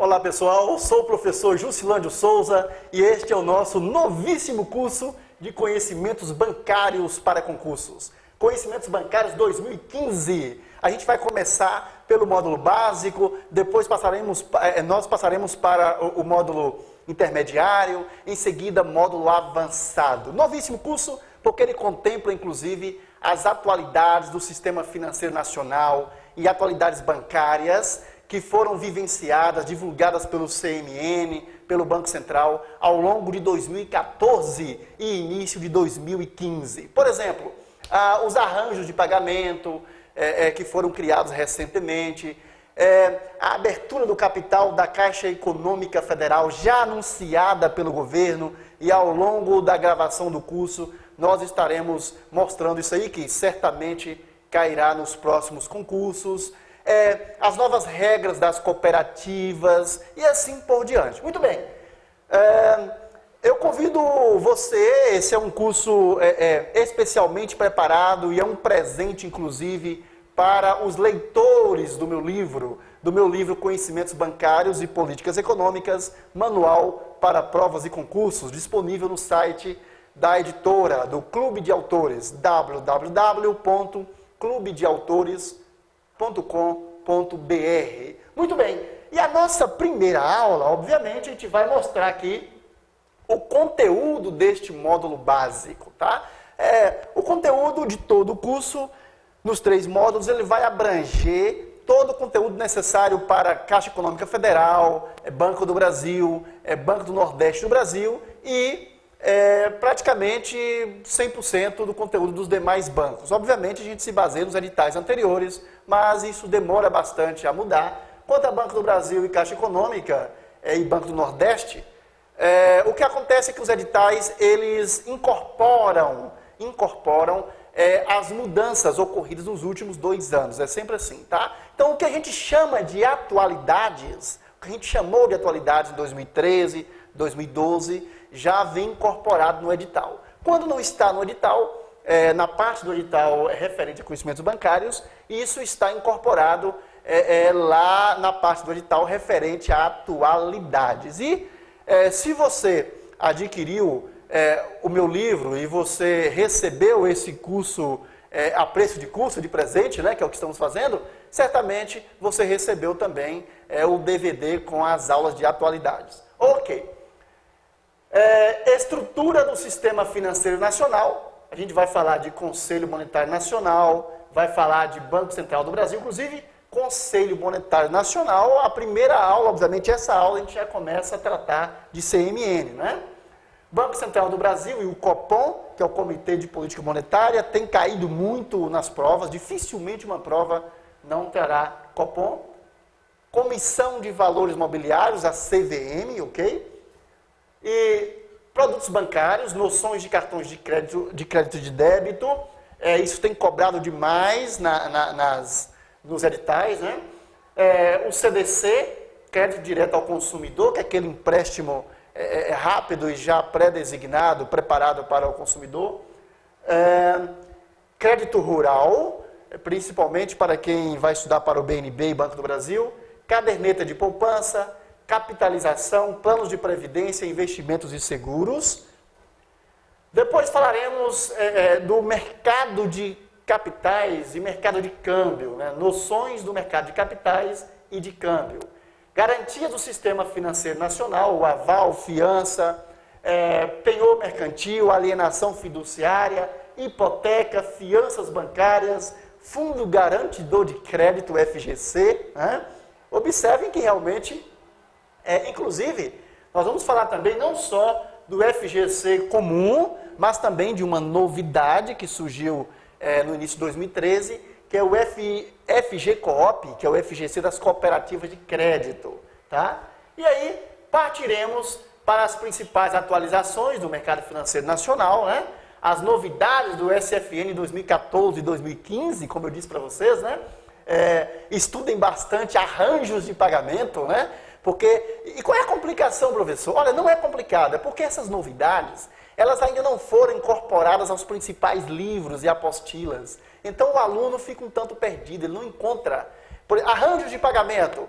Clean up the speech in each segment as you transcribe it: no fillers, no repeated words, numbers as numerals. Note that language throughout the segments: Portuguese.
Olá pessoal, sou o professor Jusilândio Souza e este é o nosso novíssimo curso de Conhecimentos Bancários para Concursos. Conhecimentos Bancários 2015. A gente vai começar pelo módulo básico, depois nós passaremos para o módulo intermediário, em seguida módulo avançado. Novíssimo curso porque ele contempla inclusive as atualidades do sistema financeiro nacional e atualidades bancárias que foram vivenciadas, divulgadas pelo CMN, pelo Banco Central, ao longo de 2014 e início de 2015. Por exemplo, os arranjos de pagamento que foram criados recentemente, a abertura do capital da Caixa Econômica Federal, já anunciada pelo governo, e ao longo da gravação do curso, nós estaremos mostrando isso aí, que certamente cairá nos próximos concursos, as novas regras das cooperativas e assim por diante. Muito bem, eu convido você, esse é um curso especialmente preparado e é um presente inclusive para os leitores do meu livro Conhecimentos Bancários e Políticas Econômicas, Manual para Provas e Concursos, disponível no site da editora, do Clube de Autores, www.clubedeautores.com.br. Muito bem, e a nossa primeira aula, obviamente, a gente vai mostrar aqui o conteúdo deste módulo básico, tá? O conteúdo de todo o curso, nos 3 módulos, ele vai abranger todo o conteúdo necessário para a Caixa Econômica Federal, Banco do Brasil, Banco do Nordeste do Brasil e praticamente 100% do conteúdo dos demais bancos. Obviamente, a gente se baseia nos editais anteriores, mas isso demora bastante a mudar. Quanto a Banco do Brasil e Caixa Econômica e Banco do Nordeste, o que acontece é que os editais, eles incorporam as mudanças ocorridas nos últimos 2 anos. É sempre assim, tá? Então, o que a gente chama de atualidades, o que a gente chamou de atualidades em 2013, 2012, já vem incorporado no edital. Quando não está no edital, na parte do edital referente a conhecimentos bancários, isso está incorporado lá na parte do edital referente a atualidades. E se você adquiriu o meu livro e você recebeu esse curso a preço de custo, de presente, né, que é o que estamos fazendo, certamente você recebeu também o DVD com as aulas de atualidades. Ok. Estrutura do sistema financeiro nacional, a gente vai falar de Conselho Monetário Nacional, vai falar de Banco Central do Brasil, inclusive Conselho Monetário Nacional, a primeira aula, obviamente essa aula a gente já começa a tratar de CMN, né? Banco Central do Brasil e o Copom, que é o Comitê de Política Monetária, tem caído muito nas provas, dificilmente uma prova não terá Copom. Comissão de Valores Mobiliários, a CVM, ok? E produtos bancários, noções de cartões de crédito e de débito, isso tem cobrado demais nos editais, né? O CDC, crédito direto ao consumidor, que é aquele empréstimo rápido e já pré-designado, preparado para o consumidor. Crédito rural, principalmente para quem vai estudar para o BNB e Banco do Brasil. Caderneta de poupança, capitalização, planos de previdência, investimentos e seguros. Depois falaremos do mercado de capitais e mercado de câmbio, né? Noções do mercado de capitais e de câmbio. Garantia do sistema financeiro nacional, o aval, fiança, penhor mercantil, alienação fiduciária, hipoteca, fianças bancárias, fundo garantidor de crédito, FGC. Né? Observem que realmente, inclusive, nós vamos falar também não só do FGC comum, mas também de uma novidade que surgiu no início de 2013, que é o FG Coop, que é o FGC das cooperativas de crédito. Tá? E aí, partiremos para as principais atualizações do mercado financeiro nacional, né? As novidades do SFN 2014 e 2015, como eu disse para vocês, né? Estudem bastante arranjos de pagamento, né? E qual é a complicação, professor? Olha, não é complicado, é porque essas novidades, elas ainda não foram incorporadas aos principais livros e apostilas. Então o aluno fica um tanto perdido, ele não encontra. Arranjos de pagamento.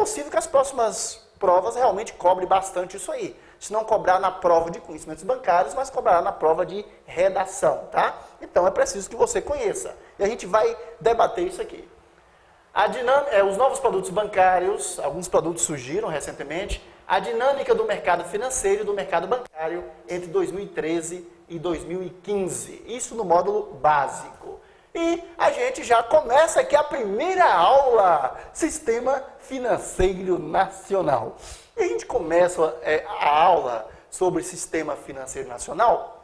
possível que as próximas provas realmente cobrem bastante isso aí. Se não cobrar na prova de conhecimentos bancários, mas cobrará na prova de redação, tá? Então é preciso que você conheça. E a gente vai debater isso aqui. Os novos produtos bancários, alguns produtos surgiram recentemente, a dinâmica do mercado financeiro e do mercado bancário entre 2013 e 2015. Isso no módulo básico. E a gente já começa aqui a primeira aula, Sistema Financeiro Nacional. E a gente começa a aula sobre Sistema Financeiro Nacional,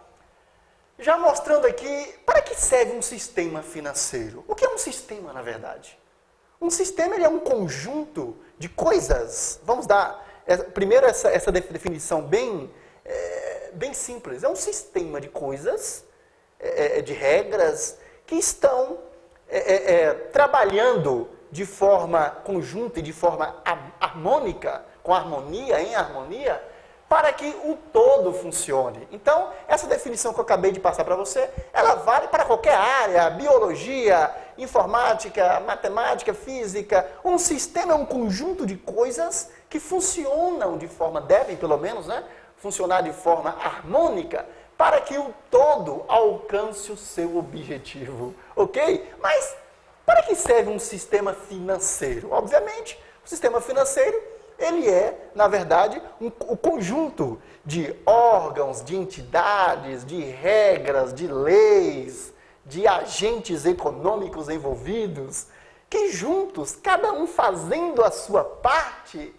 já mostrando aqui para que serve um sistema financeiro. O que é um sistema, na verdade? Um sistema ele é um conjunto de coisas. Vamos dar primeiro essa definição bem simples. É um sistema de coisas, de regras, que estão trabalhando de forma conjunta e de forma harmônica, com harmonia, em harmonia, para que o todo funcione. Então, essa definição que eu acabei de passar para você, ela vale para qualquer área, biologia, informática, matemática, física. Um sistema é um conjunto de coisas que funcionam de forma, devem pelo menos, né, funcionar de forma harmônica, para que o todo alcance o seu objetivo, ok? Mas, para que serve um sistema financeiro? Obviamente, o sistema financeiro, ele é, na verdade, o conjunto de órgãos, de entidades, de regras, de leis, de agentes econômicos envolvidos, que juntos, cada um fazendo a sua parte,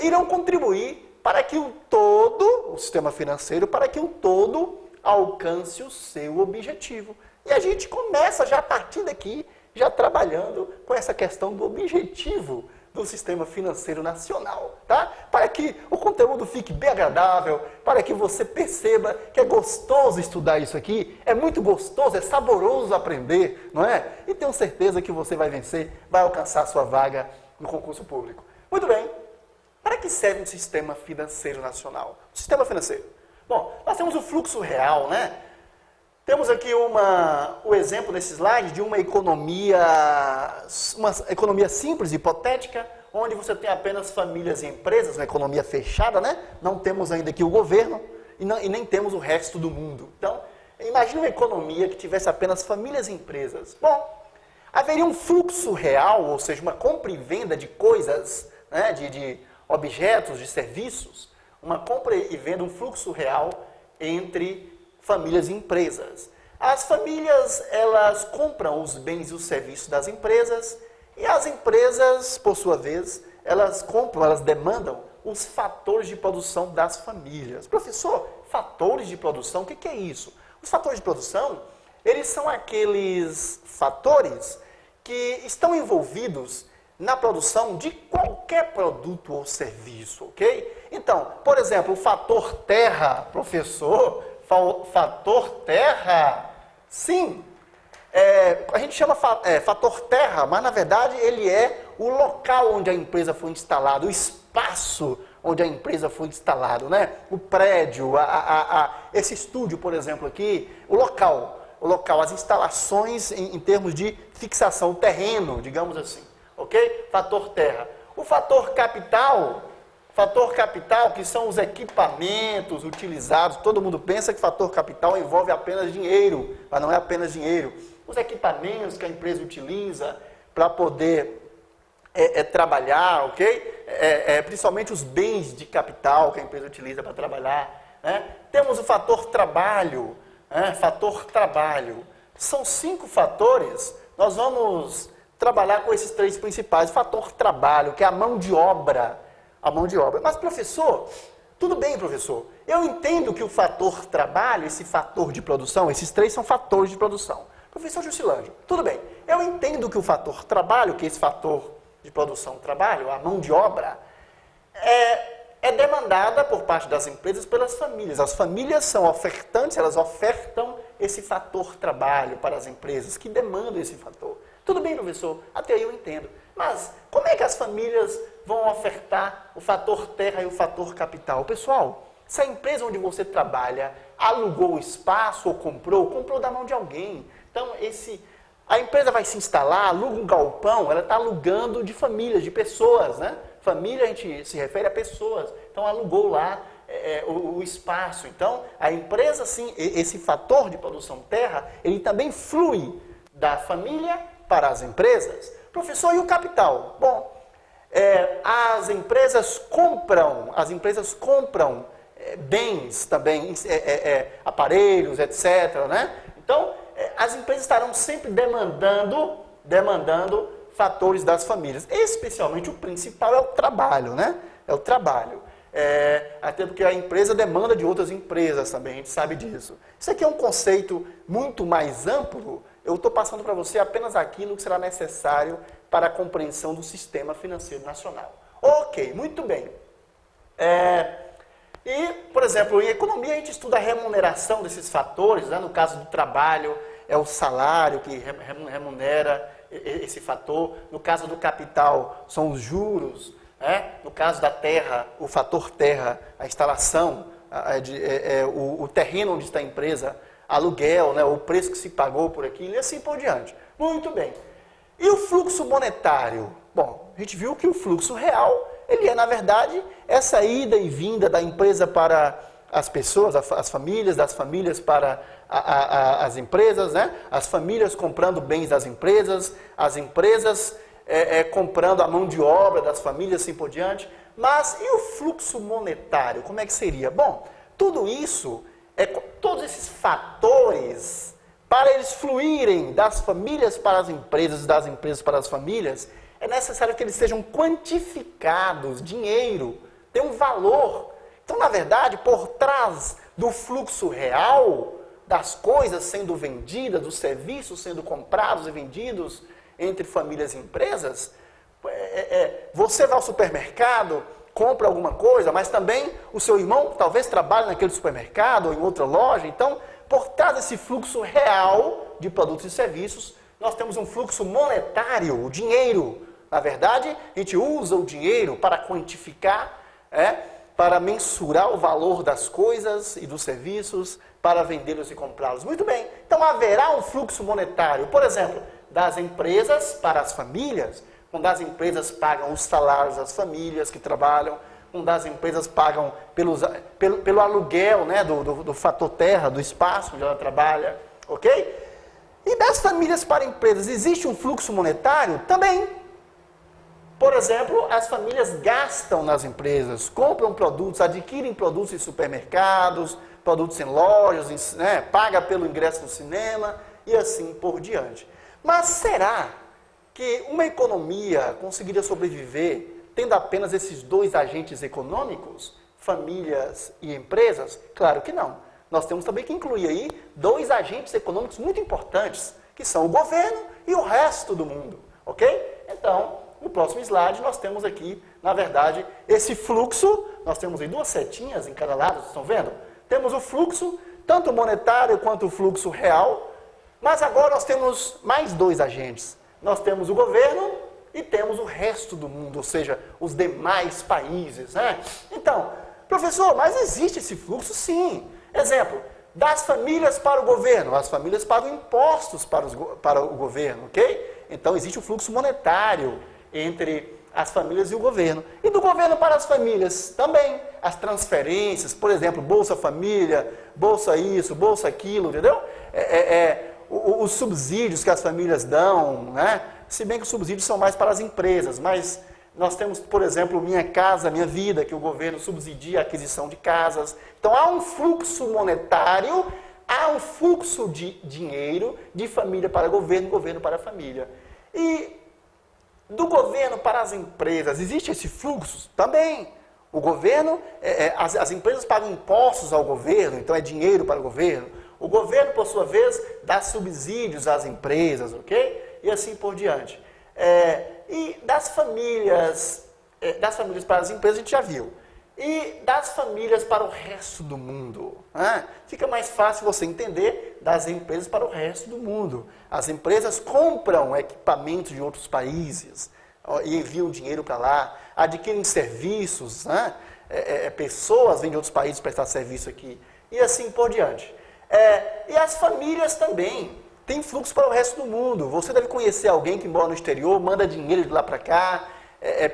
irão contribuir para que o todo, o sistema financeiro, para que o todo alcance o seu objetivo. E a gente começa já a partir daqui, já trabalhando com essa questão do objetivo do Sistema Financeiro Nacional, tá? Para que o conteúdo fique bem agradável, para que você perceba que é gostoso estudar isso aqui, é muito gostoso, é saboroso aprender, não é? E tenho certeza que você vai vencer, vai alcançar a sua vaga no concurso público. Muito bem, para que serve um Sistema Financeiro Nacional? O Sistema Financeiro. Bom, nós temos o fluxo real, né? Temos aqui o exemplo nesse slide de uma economia simples, hipotética, onde você tem apenas famílias e empresas, uma economia fechada, né? Não temos ainda aqui o governo e nem temos o resto do mundo. Então, imagine uma economia que tivesse apenas famílias e empresas. Bom, haveria um fluxo real, ou seja, uma compra e venda de coisas, né? de objetos, de serviços, uma compra e venda, um fluxo real entre famílias e empresas. As famílias, elas compram os bens e os serviços das empresas e as empresas, por sua vez, elas demandam os fatores de produção das famílias. Professor, fatores de produção, o que é isso? Os fatores de produção, eles são aqueles fatores que estão envolvidos na produção de qualquer produto ou serviço, ok? Então, por exemplo, o fator terra, professor, fator terra, sim, a gente chama fator terra, mas na verdade ele é o local onde a empresa foi instalada, o espaço onde a empresa foi instalada, né? O prédio, esse estúdio, por exemplo, aqui, o local, as instalações em termos de fixação, o terreno, digamos assim, ok? Fator terra. O fator capital, que são os equipamentos utilizados. Todo mundo pensa que fator capital envolve apenas dinheiro, mas não é apenas dinheiro. Os equipamentos que a empresa utiliza para poder trabalhar, ok? Principalmente os bens de capital que a empresa utiliza para trabalhar, né? Temos o fator trabalho, fator trabalho. São 5 fatores, nós vamos trabalhar com esses 3 principais. O fator trabalho, que é a mão de obra. Mas, professor, tudo bem, professor. Eu entendo que o fator trabalho, esse fator de produção, esses 3 são fatores de produção. Professor Juscelândio, tudo bem. Eu entendo que o fator trabalho, que esse fator de produção trabalho, a mão de obra, é demandada por parte das empresas pelas famílias. As famílias são ofertantes, elas ofertam esse fator trabalho para as empresas que demandam esse fator. Tudo bem, professor, até aí eu entendo. Mas como é que as famílias vão ofertar o fator terra e o fator capital? Pessoal, se a empresa onde você trabalha alugou o espaço ou comprou da mão de alguém. Então, A empresa vai se instalar, aluga um galpão, ela está alugando de famílias, de pessoas, né? Família, a gente se refere a pessoas. Então, alugou lá o espaço. Então, a empresa, sim, esse fator de produção terra, ele também flui da família para as empresas. Professor, e o capital? Bom, as empresas compram bens também, aparelhos, etc., né? Então, as empresas estarão sempre demandando fatores das famílias. Especialmente o principal é o trabalho, né? É o trabalho. Até porque a empresa demanda de outras empresas também, a gente sabe disso. Isso aqui é um conceito muito mais amplo. Eu estou passando para você apenas aquilo que será necessário para a compreensão do sistema financeiro nacional. Ok, muito bem. E, por exemplo, em economia a gente estuda a remuneração desses fatores, né? No caso do trabalho, é o salário que remunera esse fator. No caso do capital, são os juros. No caso da terra, o fator terra, a instalação, o terreno onde está a empresa, aluguel, né? O preço que se pagou por aquilo e assim por diante. Muito bem. E o fluxo monetário? Bom, a gente viu que o fluxo real, ele é, na verdade, essa ida e vinda da empresa para as pessoas, as famílias, das famílias para as empresas, né? As famílias comprando bens das empresas, as empresas comprando a mão de obra das famílias, assim por diante. Mas e o fluxo monetário? Como é que seria? Bom, tudo isso, todos esses fatores, para eles fluírem das famílias para as empresas, das empresas para as famílias, é necessário que eles sejam quantificados, dinheiro, tem um valor. Então, na verdade, por trás do fluxo real, das coisas sendo vendidas, dos serviços sendo comprados e vendidos entre famílias e empresas, você vai ao supermercado, compra alguma coisa, mas também o seu irmão talvez trabalhe naquele supermercado ou em outra loja. Então, por trás desse fluxo real de produtos e serviços, nós temos um fluxo monetário, o dinheiro. Na verdade, a gente usa o dinheiro para quantificar, para mensurar o valor das coisas e dos serviços, para vendê-los e comprá-los. Muito bem, então haverá um fluxo monetário, por exemplo, das empresas para as famílias, quando as empresas pagam os salários das famílias que trabalham, quando as empresas pagam pelo aluguel, né, do fator terra, do espaço onde ela trabalha, ok? E das famílias para empresas, existe um fluxo monetário? Também. Por exemplo, as famílias gastam nas empresas, compram produtos, adquirem produtos em supermercados, produtos em lojas, né, paga pelo ingresso no cinema e assim por diante. Mas será que uma economia conseguiria sobreviver tendo apenas esses dois agentes econômicos, famílias e empresas? Claro que não. Nós temos também que incluir aí dois agentes econômicos muito importantes, que são o governo e o resto do mundo, ok? Então, no próximo slide nós temos aqui, na verdade, esse fluxo, nós temos aí duas setinhas em cada lado, vocês estão vendo? Temos o fluxo, tanto monetário quanto o fluxo real, mas agora nós temos mais dois agentes. Nós temos o governo e temos o resto do mundo, ou seja, os demais países, né? Então, professor, mas existe esse fluxo? Sim. Exemplo, das famílias para o governo, as famílias pagam impostos para o governo, ok? Então, existe o fluxo monetário entre as famílias e o governo. E do governo para as famílias também. As transferências, por exemplo, Bolsa Família, Bolsa isso, Bolsa aquilo, entendeu? Os subsídios que as famílias dão, né? Se bem que os subsídios são mais para as empresas, mas nós temos, por exemplo, Minha Casa Minha Vida, que o governo subsidia a aquisição de casas. Então, há um fluxo monetário, há um fluxo de dinheiro de família para governo, governo para família. E do governo para as empresas, existe esse fluxo? Também. O governo, as empresas pagam impostos ao governo, então é dinheiro para o governo. O governo, por sua vez, dá subsídios às empresas, ok? E assim por diante. E das famílias para as empresas a gente já viu. E das famílias para o resto do mundo. Fica mais fácil você entender das empresas para o resto do mundo. As empresas compram equipamentos de outros países e enviam dinheiro para lá, adquirem serviços, pessoas vêm de outros países prestar serviço aqui, e assim por diante. E as famílias também. tem fluxo para o resto do mundo. Você deve conhecer alguém que mora no exterior, manda dinheiro de lá para cá,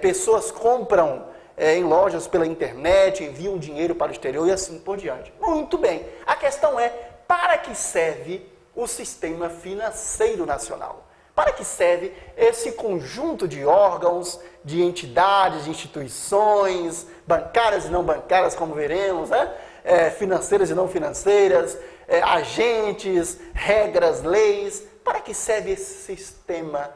pessoas compram em lojas pela internet, enviam dinheiro para o exterior e assim por diante. Muito bem. A questão é, para que serve o sistema financeiro nacional? Para que serve esse conjunto de órgãos, de entidades, de instituições, bancárias e não bancárias, como veremos, né? Financeiras e não financeiras, agentes, regras, leis? Para que serve esse sistema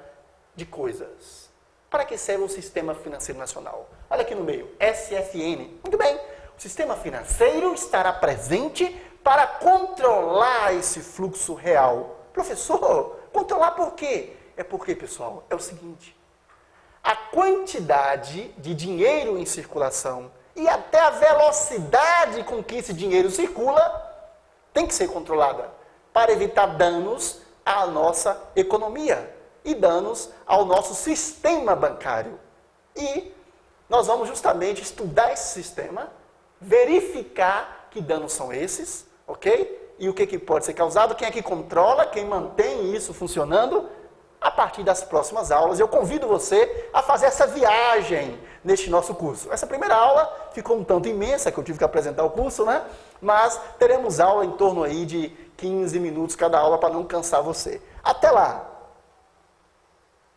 de coisas? Para que serve o Sistema Financeiro Nacional? Olha aqui no meio, SFN. Muito bem, o sistema financeiro estará presente para controlar esse fluxo real. Professor, controlar por quê? É porque, pessoal, é o seguinte, a quantidade de dinheiro em circulação e até a velocidade com que esse dinheiro circula tem que ser controlada para evitar danos à nossa economia e danos ao nosso sistema bancário. E nós vamos justamente estudar esse sistema, verificar que danos são esses, ok? E o que pode ser causado, quem é que controla, quem mantém isso funcionando, a partir das próximas aulas. Eu convido você a fazer essa viagem neste nosso curso. Essa primeira aula ficou um tanto imensa, que eu tive que apresentar o curso, né? Mas teremos aula em torno aí de 15 minutos cada aula para não cansar você. Até lá!